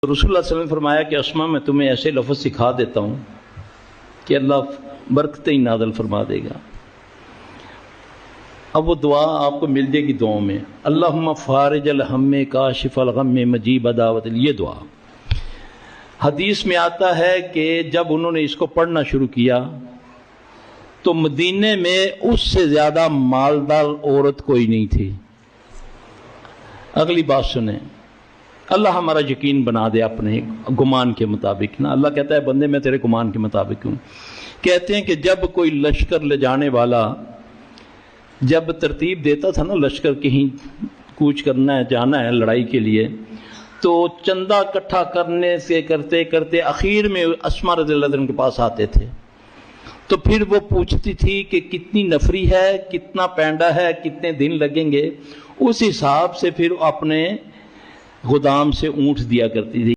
رسول اللہ صلی اللہ علیہ وسلم نے فرمایا کہ اسما میں تمہیں ایسے لفظ سکھا دیتا ہوں کہ اللہ برکتیں ہی نازل فرما دے گا۔ اب وہ دعا آپ کو مل جائے گی دعاؤں میں، اللہم فارج الہم کاشف الغم مجیب دعوت، یہ دعا حدیث میں آتا ہے کہ جب انہوں نے اس کو پڑھنا شروع کیا تو مدینے میں اس سے زیادہ مالدار عورت کوئی نہیں تھی۔ اگلی بات سنیں، اللہ ہمارا یقین بنا دے اپنے گمان کے مطابق نا۔ اللہ کہتا ہے بندے میں تیرے گمان کے مطابق ہوں۔ کہتے ہیں کہ جب کوئی لشکر لے جانے والا جب ترتیب دیتا تھا نا، لشکر کہیں کوچ کرنا ہے، جانا ہے لڑائی کے لیے، تو چندہ اکٹھا کرنے سے کرتے کرتے اخیر میں اسما رضی اللہ عنہ کے پاس آتے تھے، تو پھر وہ پوچھتی تھی کہ کتنی نفری ہے، کتنا پینڈا ہے، کتنے دن لگیں گے، اس حساب سے پھر اپنے غدام سے اونٹ دیا کرتی تھی۔